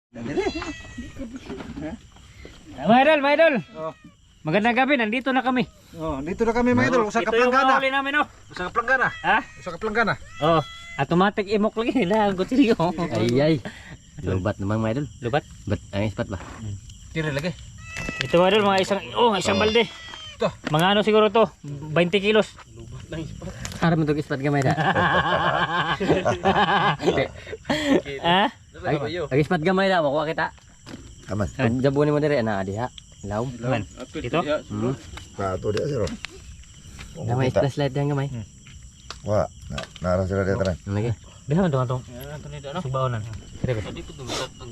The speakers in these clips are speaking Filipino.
Mga idol. Oh. Magandang gabi, nandito na kami. Oh, dito na kami mga idol. Usa ka Ito yung planggana. mahuli namin, oh. Usa ka planggana. Ha? Usa ka planggana. Oh, automatic imok lagi nila ang kutsilyo. Ay. Lubat naman mga idol. Lubat. Bat ang ispat ba? Tira lagi. Ito mga idol, mga isang balde. Ito. Mga ano siguro to, 20 kilos. Harap mo itong ispat gamay da. Ha? Ang ispat gamay da, makuha kita. Aman. Jabunin mo dire na diha. Laom. Aman. Dito? Pato dia siro. Gamay flashlight yang gamay. Wah, nara sila dia tanan. Lagi. Bilang dong. Subaonan.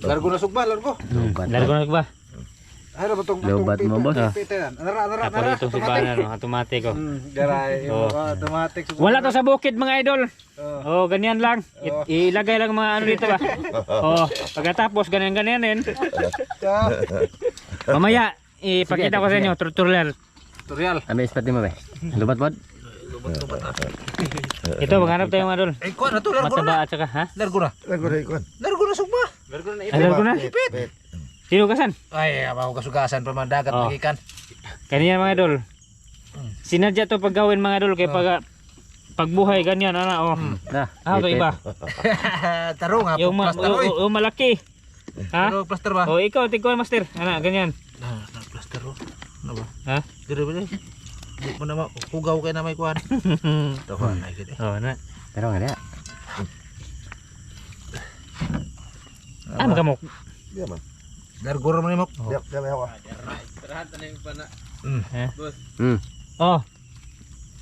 Largo na sugba, largo. Lubat. Largo na ba? Ay ra batong Lobat mo, boss. Piteran. Nara. Tapos itong subanan, no? Automatic, oh. Daray. Oh. Automatic sugba. Wala to sa bukid mga idol. Oh. Oh, ganyan lang. Ilagay lang mga ano dito ba. Oh, pagkatapos ganyan din. Mamaya ipakita ko sa inyo tutorial. Tutorial. Ambil ispat mo ba? Lubat bod. Ito maghanap tayo mga idol. Ay ko na to largo Mataba na. at saka ha? Largo na. Largo na ikon. Largo na sugba. Ay, largo na. Pit. Sino kasan? Ay, ako kasugasan pa man dagat Oh. magikan. Kanina mga idol. Sinadya to paggawin mga idol kay pagbuhay ganyan ana oh. Dah. Ah, ito iba. Tarong ha, Yung plaster oy. malaki. Ha? Tarong plaster ba? Oh, ikaw tingko master. Ana, ganyan. Na plaster ro. Ano ba? Ha? Dire ba dire? Di mo na hugaw kay na may kuan. Tahan ay gid. Oh, na. Pero nga dia. Kamok. Dia man. Largo ra man mo. Dia may hawa. Oh,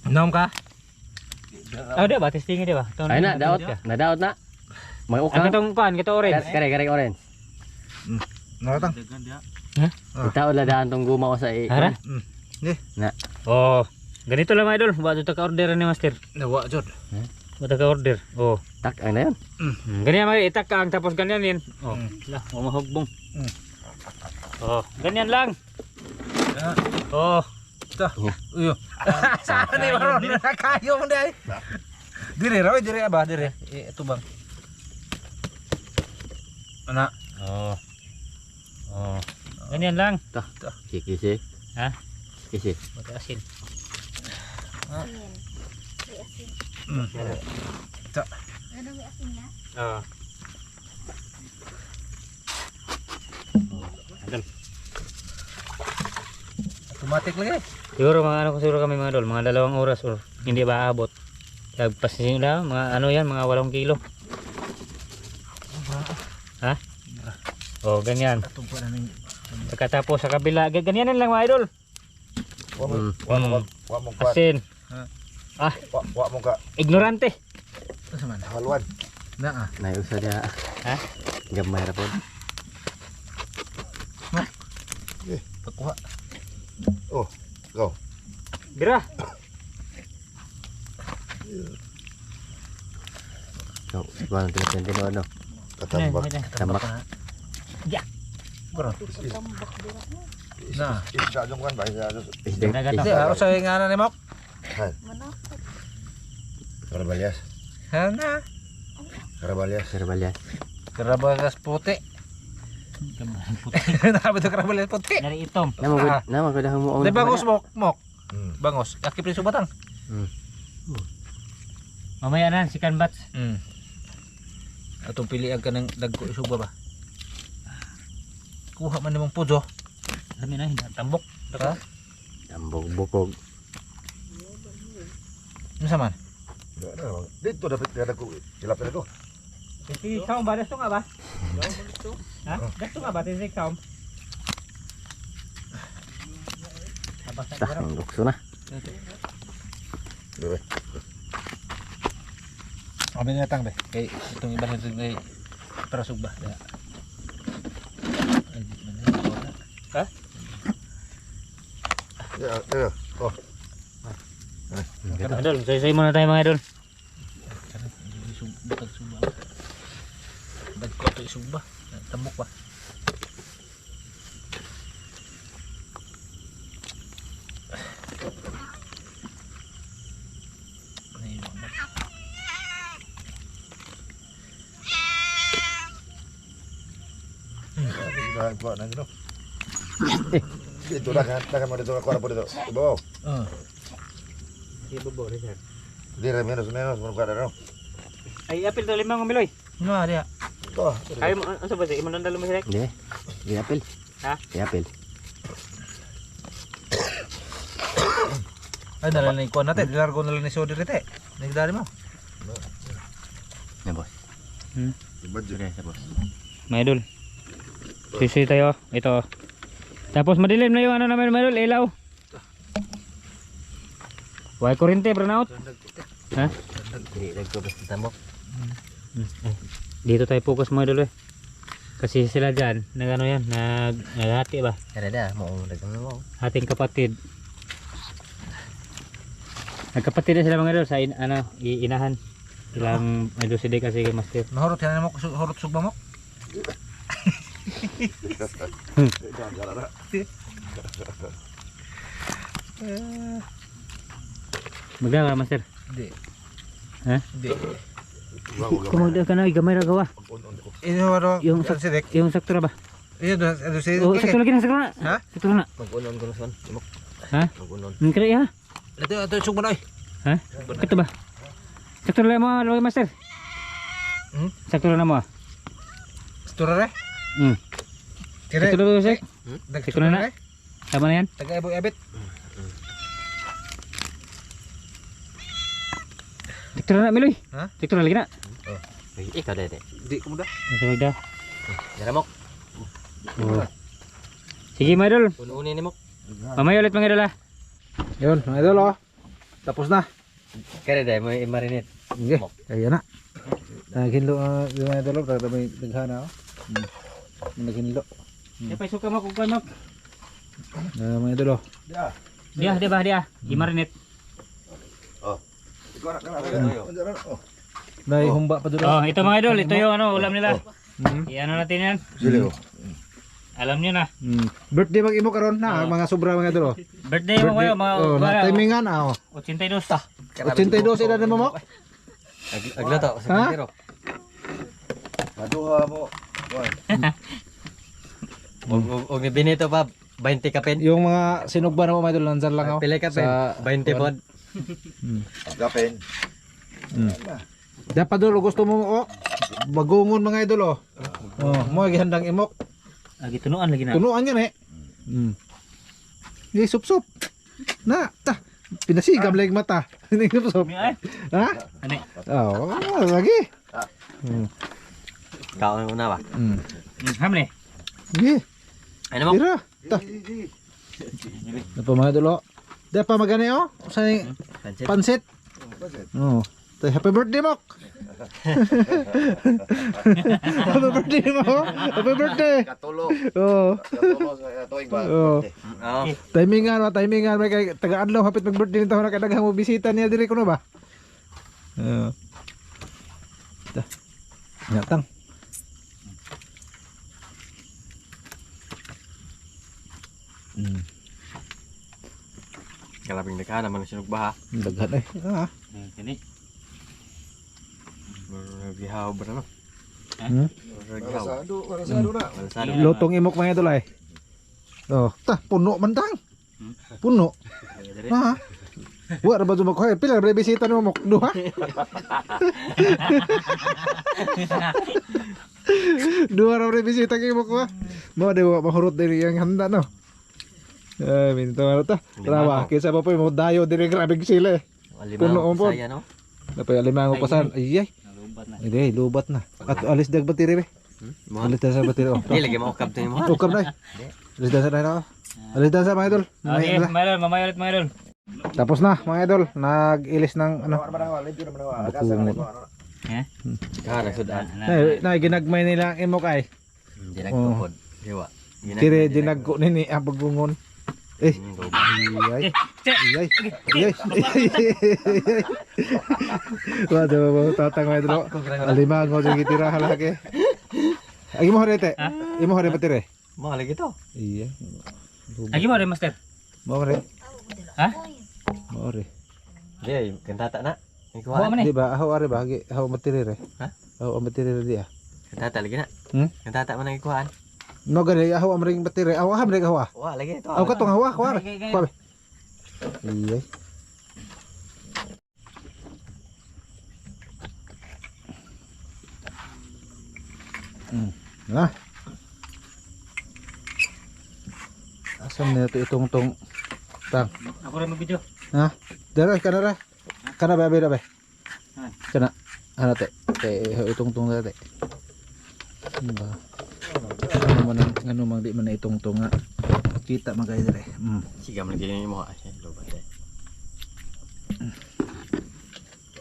Nom ka? oh dia ba testing dia ba? Ay na, daot. Na daot na. May Ang ukang. katong kuan, kato orange. Kare orange. Nakatang. Itaw la daan tong guma ko sa Hara? Na. Oh, ganito lang mga idol. Ba't ka order ni master? Nawa jud. Ba't ka order? Oh. Tak ang na yun. Ganyan mga itak ka ang tapos ganyan yan. Oh, lah, mahugbong. Oh, ganyan lang. Oh, Ta. Uyo. Saan ni maron na kayo mo dai? Dire raw, dire ba, dire. Ito bang. Ana. oh. Oh. Ganyan lang. Kikisi. Ha? Kisi. Ba't asin? Ta. Oh. Automatic lagi. Siguro mga ano ko siguro kami mga idol, mga 2 oras or hindi ba aabot. Lagpasin na mga ano yan, mga 8 kilo. Ha? Oh, ganyan. Tumpa na ning Pagkatapos sa kabila, ganyan lang mga idol. Wa mo kuan. Asin. Wa mo ka Ignorante. sa man. haluan. Na. Na usa dia. Ha? Gamay ra pod. Pagkuha. Oh, go. Bira. So, kuan tintin ano. Katambak. Tambak. Bro. Na. Isa jong kan ba isa. Isdeng. Di harus sa ngana ni Mok. Karabalyas. Hana. Karabalyas. Serbalyas. Karabalas puti. Nabi to karabalas puti. Dari itom. Nama ko dah mo. Di bangos Mok. Bangos. Yakip rin subatang. Mamaya na si Kanbats. Atong pilihan ka ng dagko isuba ba? Kuha man nimong pujo. Dami na, tambok. Ha? Tambog bukog. Ano sa man? Dito dapat ada ko hilap na ko. Si Saum ba? Dasto nga ba? Ha? Dasto nga ba? Si Saum? Tah, lukso na. Due. Kami natang be. Kay itong iba sa kay para sugba. Ha? Ya, ya. Oh. Idol, say muna tayo mga idol. Bakal sugba. Dagko to isugba. Tambok ba? Kuha na gino. Dito na mo dito kuha po dito. Ibaw. Ibabaw rin sir. Dire menos mo kuha na. Ay apil to limang umiloy. No, dia. To. Ay mo ano sa ba imo nang dalo mo sir? Hindi. Iapil. Ha? Iapil. Ay dala ni kuan natin, dilargo na lang ni Sodir ite. Nagdali mo. Na boss. Budget. Dire sa boss. Mga idol. Sisi tayo. Ito. Tapos madilim na yung ano naman mga idol, ilaw. Way kurente brownout. Ha? Dili lang ko basta tambok. Dito tayo focus mga idol eh. Kasi sila dyan, nagano yan, naghati ba? Kada mo dagang mo. Hating kapatid. Nagkapatid na sila mga idol sa inahan. Silang medyo sidi kasi master. Mahurot yan mo, hurot sugba mo. Magdala ka master. Hindi. Ha? Hindi. Kumagdala ka na, gamay ra gawa. Ino waro Yung sidek. Yung sakto ra ba? Iyo do sidek. Oh, sakto lagi na, sakto na. Ha? Sakto na. Mag-unon ko na son. Ha? Mag-unon. Kaya ha? Ito sugba noy. Ha? Ito ba? Sakto lang mo, lagi master. Sakto lang mo. Stura re. Kire. Sakto lang sir. Sakto na. Tama na yan. Taga ibo abit. Sakto na Miloy. Ha? Sakto na lagi na. Ikaw dede. Di ko muda. Sa magda. Dara mo. Oh. Sige mga idol. Ununin ni mo. Mamaya ulit mga idol ha. Yun, mga idol oh. Tapos na. Kaya dai mo i-marinate. Sige, kaya na. Naghinlo yung mga idol, pero may naghana oh. Naghinlo. Di pa isuka mo kung kanok. Mga idol oh. Dia, di ba dia? I-marinate. Dahil humba pa doon. Oh, ito mga idol, ito yung ano, ulam nila. I-ano natin yan. Sili oh. Alam niyo na. Birthday mag-imo karon na mga sobra mga idol oh. Birthday mo kayo, mga oh, na timingan ah oh. 82 ta. 82 edad na mo. Agluto sa Ha? pintero. Maduha mo. Og ni Benito pa 20 kapin. Yung mga sinugba na mo mga idol nandiyan lang oh. Pila kapin? 20 pod. Gapin. Dapat dolo gusto mo oh. Bagungon mga idol oh. Oh, mo gihandang imok. Lagi tunuan lagi na. Tunuan yan eh. Di sup-sup. Na, ta. Pinasigam lang yung mata. Hindi sup-sup. Ha? Ano? Oo, lagi. Kaon mo na ba? Hamle. Sige. Ano mo? Tira. Ta. Napa mga idol oh. Di pa magani oh. Sa pansit. Oh. Happy birthday mo. Happy birthday mo. Happy birthday. Katulo. Oh. Katulo sa tuig ba? Oh. Oo. Timingan may kay taga-adlaw hapit mag-birthday nito na kadaghang mo bisita niya diri kuno ba? Oo. Ta. Nyatang. Kalabing deka naman sinug baha. Daghan eh. Ah. Ini. Gihaw ba no? Gihaw. Marasado na. Malasado. Lutong imok mga idol ay. Oh, ta puno man tang. Puno. Ha? Wa ra ba dumo ko pila ra bisita nimo mok duha? Duha ra bisita kay mok wa. Mo de wa mahurot diri yang handa no. Ay, minto ano ta. Trawa, kaysa pa po mo dayo diri grabe sila eh. Puno Puno po. saya no. Napay alimango pasan. Ay ay. Lubat na. Hindi, lubat na. At alis dag batiri be. Alis dag sa batiri oh. Di lagi mo kap to mo. Ukam na. Alis dag sa na. Alis dag sa mga idol. Okay, mga idol, mamaya ulit mga idol. Tapos na mga idol, nag-ilis ng ano. Ha nagsudan. Na ginagmay nila ang imok ay. Di nagtukod. Diwa. Tire dinagko nini ang pagungon. Eh. Ay. Ay. Ay. Wa daw ba tatang mga idol. Alimango jud gitira halake. Agi mo rete. Imo hore batire. Mo lagi to. Iya. Lagi mo rin master. Mo hore. Ha? Mo hore. Di kantata na. Buwa man eh. Di ba aho are bahagi aho matire re. Ha? Aho matire re dia. Kantata lagi na. Hmm? Kantata man ang ikuan. No gani hawa amring battery. Awa ha amring hawa. Wah, lagi to. Aw katong hawa kuha. Gaya, gaya. Kuha. Iya. Nah. Asam na ito itong tang. Ako rin mag-video. Ha? Dara kana ra. Kana ba ba? Ah. Kana. Ano te? Itong te. Ba. Ano man di man na itong nga. Kita magay dire. Sigam lagi ni mo. Ay, lobat eh.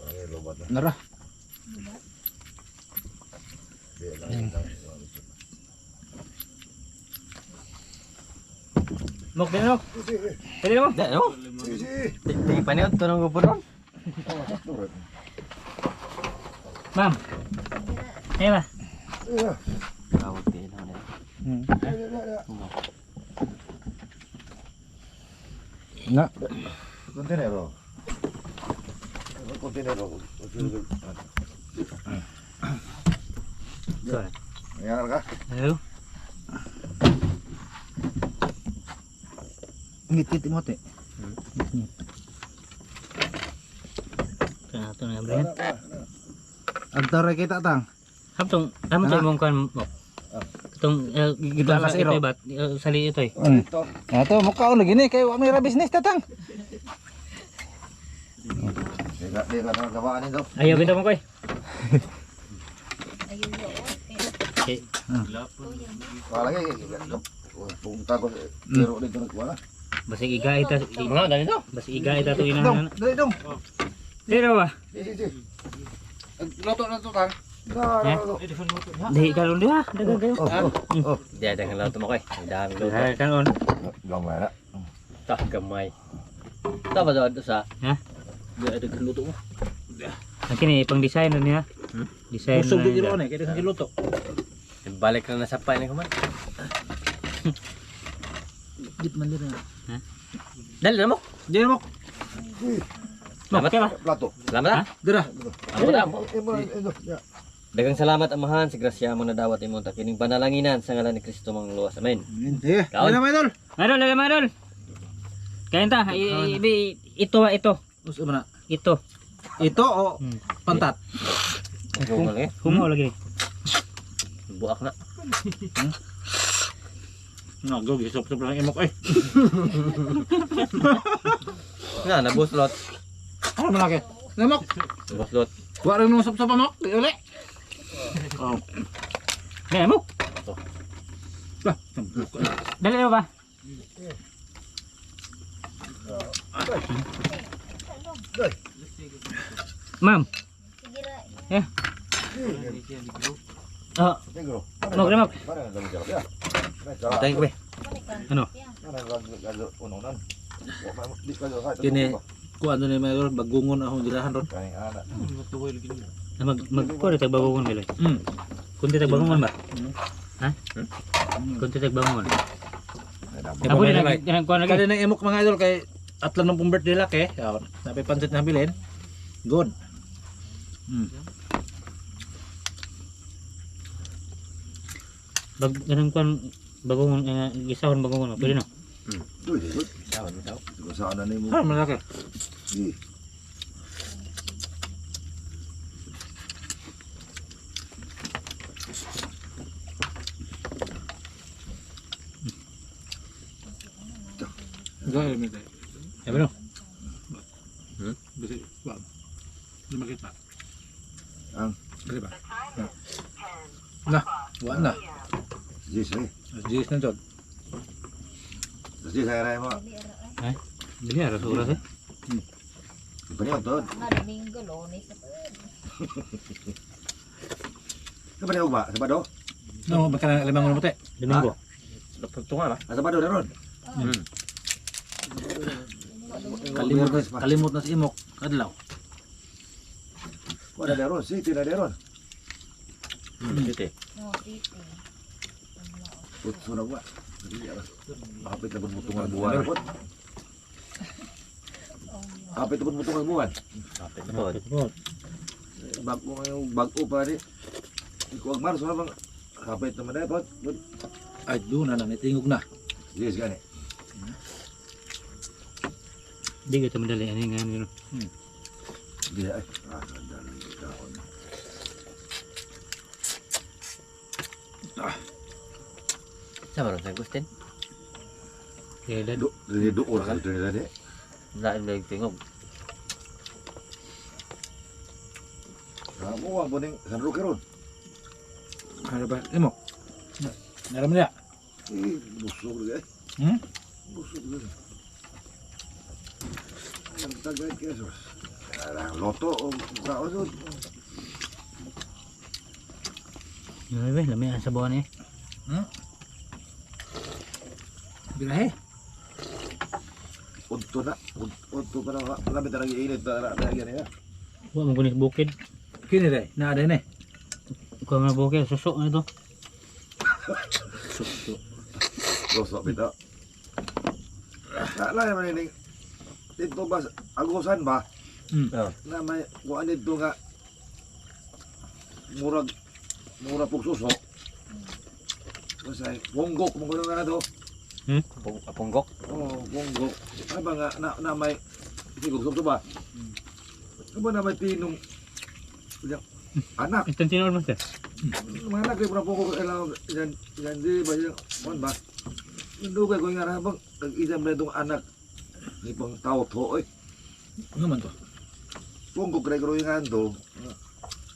Ay, lobat na. Nara. Mok, din mo. Pwede mo. Dah, no? Sige. Tingin pa niyo tunong ko ron. Ma'am. Ayo ba? Tawag din na. Nga. Kontenero. Kontenero. Sorry. Ayan ka. Ayo. Ngit-ngit mo te. Ito na Brian. Antara kita tang. Haptong, amo tayo mong kan mo. Itong gito Balas sa ito iro. ba? Sali ito eh. Ito. Ato mukha ko lagi ni kay wa may ra business tatang. Di ka na gawaan ito. Ayaw bitaw mo koy. Okay. Wala lagi. Punta ko. Pero dito nagwala. Basig iga ita. Mga dali to. Basig iga ita to Dong, inahan. dali dong. Pero ba? Sige. Loto na to tang. Di kalon dia, dagang kayo. Di ada ng luto mo koy. Ang dami luto. Kanon. Gamay na. Tah gamay. Tama daw sa. Ha? Di ada ng luto mo. Ang kini pang design na niya. Design. Usog na di niya. ron eh kay daghang luto. Balik na nasa pa ni kuman. Git man dire. Dali na mo. Di mo. Salamat ka ba? Plato. Salamat na. Dira. Ako na. Ito. Dagang salamat amahan si grasya mo na dawat imong takining panalanginan sa ngalan ni Kristo mang luwas. Amen. Hindi. Kaon. Ano may dol? Madol, lala madol. Kain ta, ito ba ito? Usa man na. Ito. Ito o pantat. Kung lagi. Humo lagi. Buak na. Nagog isop sa lang imok eh. Nga nabuslot. Ano man laki? Namok. Nabuslot. Wa rin mo sop sa pamok. Di uli. Oh. Dali mo. Bah. Dali mo ba? Ma'am. Ya. Oh, Negro. mo gremok. Mana lagi jalan ya? Thank you. Ano? Mana lagi unonan. Di kayo ka. Kini kuan ni may dol bagungon akong dirahan ron. Kaning anak. Ko tag bagongon bele. Kunti tag bagongon ba? Ha? Kunti tag bagongon. Apo din kuan lagi. Kada nang imok mga idol kay atlan ng birthday laki. Napi pansit na bilin. Good. Ganun kuan bagongon gisahon bagongon. Pwede no? Uy, saan na mo? Ha malaki. Di. Gaya mi tay. Ya bro. Bisi. Wa. Di makita. Ang Bisi ba? Nah, wa na. Jis eh. Jis na jod. Jis saya mo. Dili ara suras eh. Paniog to. Domingo Lunes na po. Paniog ba? Sabado? No, makana limang mo te. Domingo. Pagtungan ba? Sabado na ron. Kalimot na si imok kadlaw. Wala na ron. City na ron. Dito. No, Titi. Utso na ba? Kapit na butungan buwan ako. Kapit na butungan buwan. Kapit na po. Bago ngayon, bago pa rin. Ikaw ang Marso na bang kapit naman na po. Ay, doon na tingog na. Yes, gani. Hindi ka ito madali. Ano yung ganyan? Hindi ay. Dalang kaon. Sama ron sa Agustin. Kaya dad. Do ora ka dito nila de. Lain lagi tingog. Kamu wa boning sanro karon. Ano ba? Imo. Naram niya. Busog lagi. Hmm? Busog lagi. Ang tagay keso. Ang loto o kaon. Ano ba? Lamay ang sabawan eh. Birahe. Unto na. Unto pa na. Lamit na lagi init na lagi niya. Huwag mong kunis bukid. Kini rin. Naada yun eh. Ikaw nga bukid. Susok na ito. Gosok bito. Nala naman ini. Dito ba agusan ba? Na may kuan dito nga murag pugsuso. Kasi wonggok mo kuno na to. Apunggok. Oh, wonggok. Ano ba nga na may sigog to ba? Ano ba na may pinong anak? Ito tinawag mo sir. Mga anak kay pura ko kailangan yan di ba yan kuan ba? Dugay ko nga bang nag-isa ba itong anak ni pang tao to oy. Ano man to? Wonggok kay ko yung ando.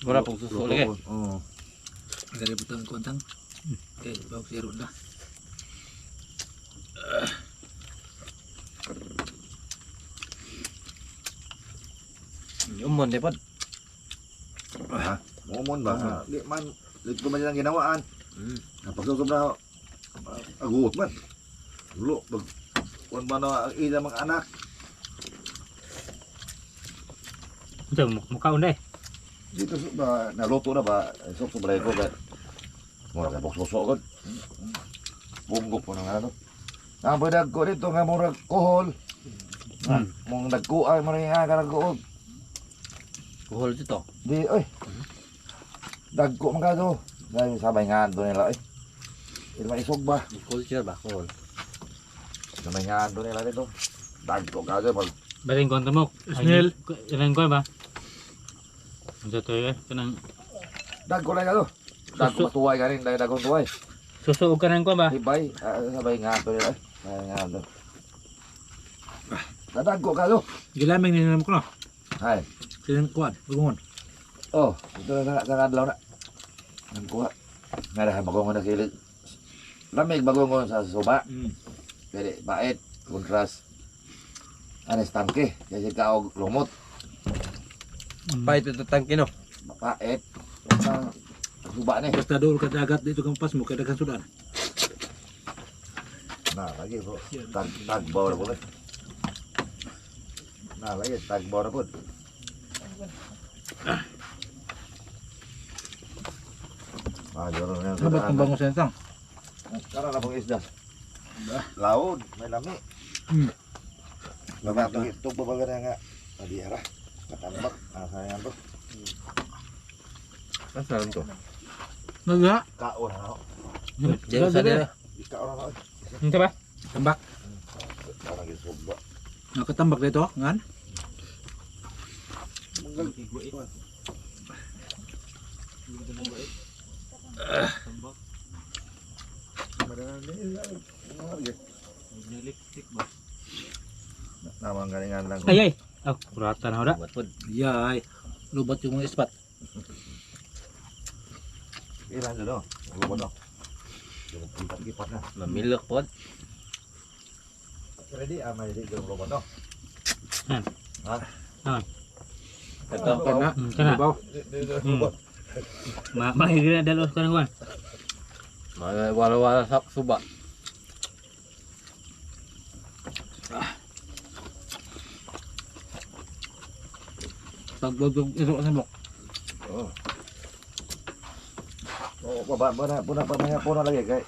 Mura pong suso lagi. Oh. Dari butang kontang. Okay, bawa sirup dah. Umon di pod. Ha? Momon ba? Di man dito man lang ginawaan. Napagsusobra agut man. Lo pag kuan ba na ida mga anak. Ito, mukhaon na eh. Dito ba naluto na ba? Sobra ko ba? Mura ka boksoso gud. Bunggok po na ano. Ang badag ko dito nga murag kohol. Mong nagkuay mo rin nga kanang kuog. Kuhol dito. Di oy. Dagko man ka do. Dahil sabay nga do nila oy. Ilma isog ba? Culture ba? Kuhol. Sabay nga do nila dito. Dagko ka do pag Baling kontra mo. Snell. Ilan ko ba? Ito to eh. Ito nang dagko lang ka do. Dagko matuway ka rin dahil dagko tuway. susuog ka nang ko ba? Ibay, sabay nga do nila oy. Sabay nga do. Dagko ka do. Gilaming ni naman ko no. Hay. Sinan kuan. Bugungon. Oh, ito na sa kadlaw na. Ang kuha. Nga na bagongon na kilig. Lamig bagongon sa suba. Pwede bait, kontras. Anes tangke, kasi kaog lumot. Pahit ito tangke no. Bait. Ang suba ni. Basta dul ka dagat dito kang pas mo kay daghan sudan. Nah, lagi bro. Tagbaw na po. Nah, lagi tagbaw na po. Jono na. Ano ba kung bango sa tang? Karena na pong isda. Laod, may lami. Lamat ito pa baga nga. Nadihara. Katambak. Sayang to. Asalan to. Naga. Kaon na ako. Diyan sa dira. Kaon na ako. Ito ba? Tambak. Parang gisugba. Nakatambak dito, ngan. Namang galingan lang. Ay ay. Oh, kurata na ora. Buat pod. Yay. Lubat yung mga ispat. Ilan dito? Lubo no. Yung kipat na. Mamilok pod. Ready? May di yung lubo no. Ito. Kana. Kana. Baw. Mahigil na dalos ka nang kuan. Mga wala-wala sa suba. Pagbagog ito sa bok. Oh. Oh, baba puna puna lagi kay.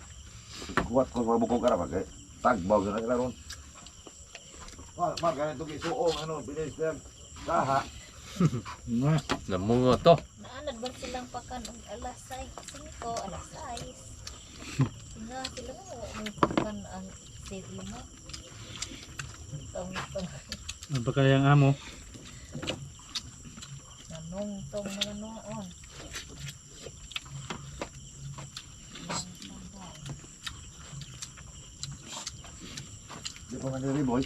Kuat ko mabukog ka ra kay. Tagbaw na sila ron. Mag ganito gisuong ano bilis yan. Kaha. Nga. Namungo to. Naanad ba silang pakan og alas 5, alas 6. Nga sila mo, may pagkan ang save mo. Tong Ang pagkalayang amo. nanong mga noon. Di pa man diri boy.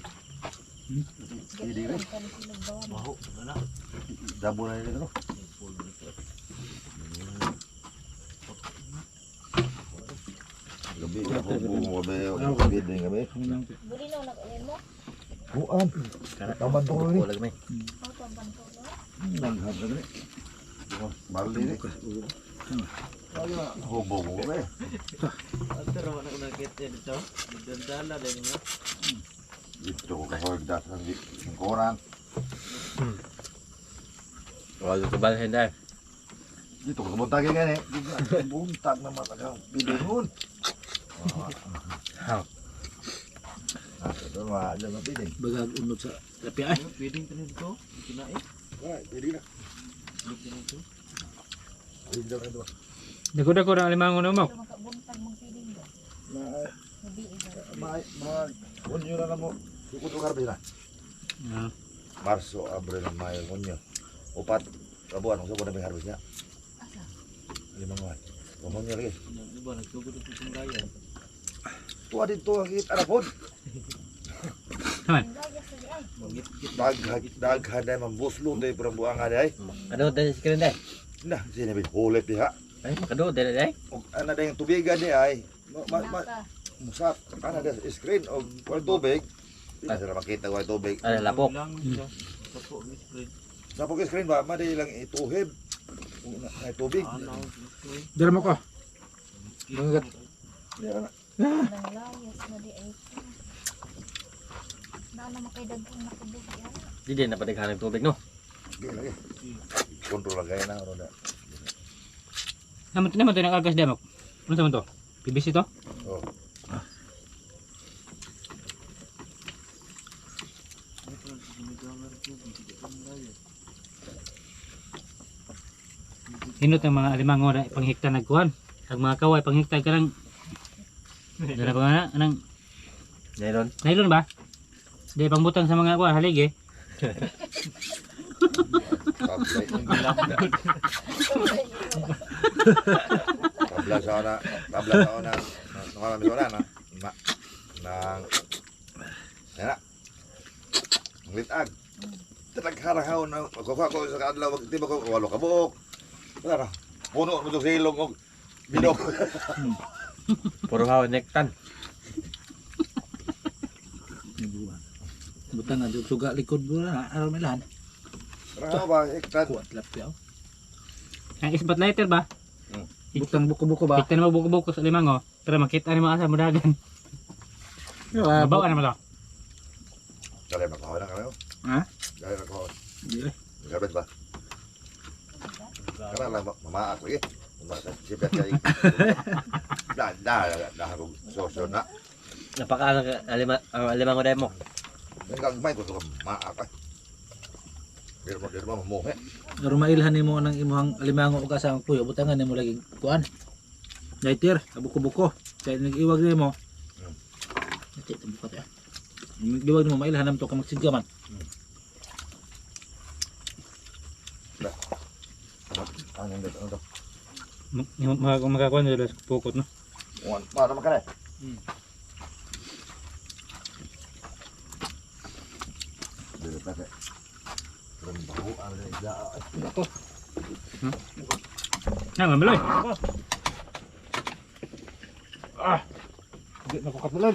Hindi rin. Kami sila bawa. Baho, na. Dabo na nila no. Gabi na po mo ba gabi din gabi. Buli na nakain mo. Buan. Taman to ni. Wala may. Ang pambanto na. Nanghap na ni. Bali ni. Hobo mo ba? Pero wala ko nakita dito. Dala din mo. Dito ko kahoy dasan di koran. Wala ko balhin dai. Dito ko mo tagi ngani. Buntag na matagang bidon. Ah. Ito ma, alam na piding. Bagag unod sa lapi ay. Pwedeng tanin dito. Kinain. Ay, pwede na. Pwede na ito. Dako-dako na alimango na mo. Ito makabuntag mong piling mo. Hindi iba. Unyo na mo. Ikot o karbe na. Ah, Marso, Abril, Mayo, unyo. Upat. Kabuan, kung saan ko na may harvest niya. Asa? 5 buwan. Unyo lagi. Di ba nagtugod ito sa gayan. Tuwa dito ang kita na po. Ang gaya sa di ay. Daghan na mambuslo tayo parang buwang nga day. Ano dai screen dai? Nah, sinabi, hulip diha. Ay, kado dai dai. O ano na yung tubigan di ay. Naka. Musap. Ano na screen o walang tubig. Hindi na sila makita walang tubig. Ano lapok. Sa pag screen ba, madali lang ituhib. Ay tubig. Dala mo ko. Bangat. Nang layas na di ay. Nana makaidaghang nakabuhi yan. Di din napatighan ng tubig no. Hindi lagi. Kontrol lang kaya na. naman naman to nakagas damok. Ano sa man to? PVC to? Oh. Hinot ang mga alimango na panghikta nagkuhan. Ang mga kaway panghikta ka ng dala pa nga na anang Nylon. nylon ba? Di pangbutang sa mga kuhan haligi. Tabla sa ona. Nakalami ko na. Nang yan na. Ang litag. Talagharang na. Magkukuha ko sa kadlaw. Magtiba ko. Walo ka buok. Wala na. Puno mo itong silong o bilog. Puro hawa nektan. Butang na suga likod mo na araw milan. Ano ba? Ektan. Kuat lapi aw. Ang spotlighter ba? Butang buko-buko ba? Hikta na magbuko-buko sa alimango. Pero makita ni mga asa mudagan. Babawa naman to. Kaya makahon na kami. Ha? Kaya makahon. Di ay. Gabit ba? Karena lang mamaak lagi. Sipet kayo. Dah ako sosyo na. Napaka alimango dai mo. Hanggang may ko maak ay. Pero mo mamuhe. Pero mailhan nimo nang imuhang alimango o kasang puyo butangan nimo lagi kuan. Lighter, buko-buko. Kaya nag-iwag nimo. Ito buko ta. Nag-iwag nimo mailhan nam to ka magsigga man. Ano to? Makakuha nila sa pukot no. Mana makan eh? Dili pa kay. Pero baho ang ida. Nga mamaloy. Di na ko katulad.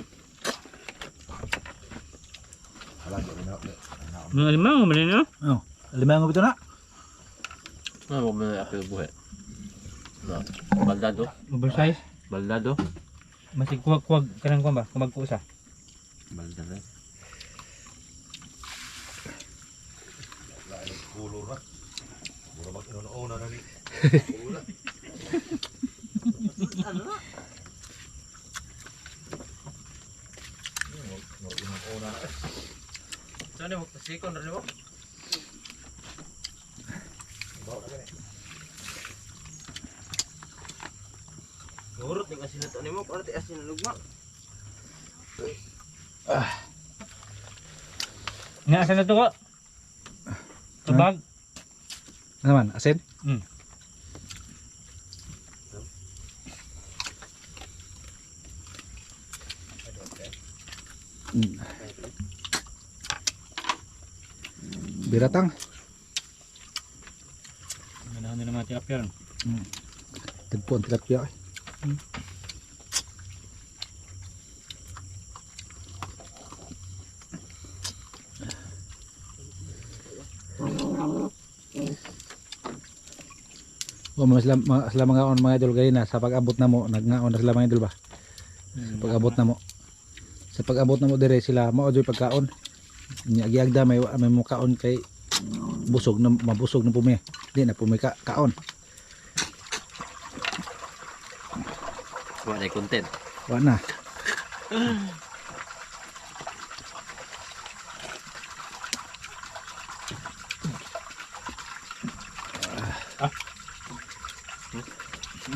Hala dili na. Mga alimango man no. Oh, alimango bito na. Ano mo na apil buhe. No. Baldado. Oversize. Baldado. Masig kuwag-kuwag kanang kuwan ba? Kumagkusa. Baldado. Lain kulo na. Mura mag ino na ni. Kulo na. Saan mo pasikon rin mo? Nurut ni asin na to nimo, pati asin na lugma. Nga asa na to ko? Tabag. Ano naman, asin? Hmm. Biratang. Ganahan na naman tilapia. Tagpuan tilapia. O sila mga on mga idol gayna sa pag-abot na mo nagngaon na sila mga idol ba? Sa pag-abot na mo. Sa pag-abot na mo dire sila mao joy pagkaon. Nya giagda may mukaon kay busog na mabusog na pumi. Di na pumi kaon. Wala content. Wa na.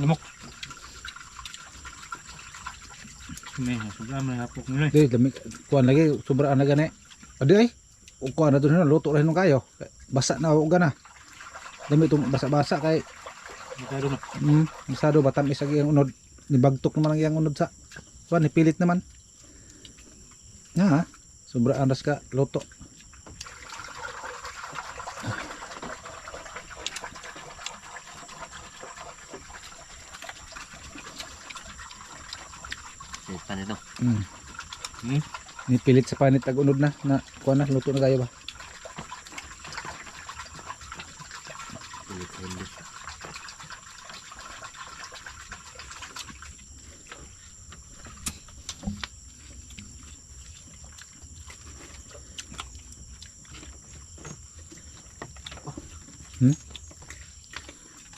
Lamok. May sobra may hapok nila. Di dami kuan lagi sobraan na gani. Adi ay. O kuan na to na luto ra hinon kayo. Basa na og gana. Dami to basa-basa kay Masyado na. masado batam isag iyang unod ni bagtok naman ang iyang unod sa kuan ni pilit naman. Nga sobraan ras ka luto. Pan ito. Ni pilit sa panit ag unod na kuan na luto na kayo ba.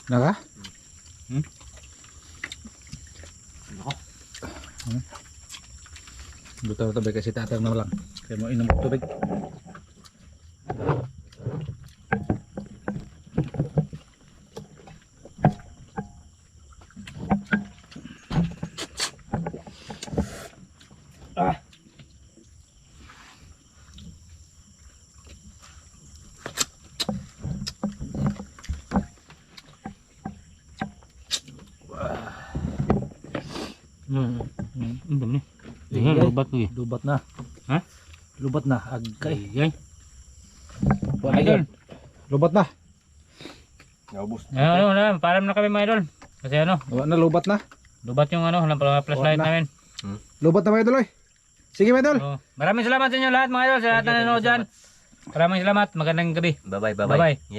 Naka? Butaw tabi kasi tatang na lang. Kaya mo inom tubig. Dami. Tingnan lubat ko. Lubat na. Ha? Lubat na agkay. Ay. Wala Idol. Lubat na. Ano, paalam na kami mga idol. Kasi ano, Wala na lubat na. lubat yung ano, flashlight Wala na. namin. Lubat na mga idol oy. Sige mga idol. So, maraming salamat sa inyo lahat mga idol, sa lahat na nanonood dyan. Maraming salamat, magandang gabi. Bye-bye, Bye-bye. bye-bye.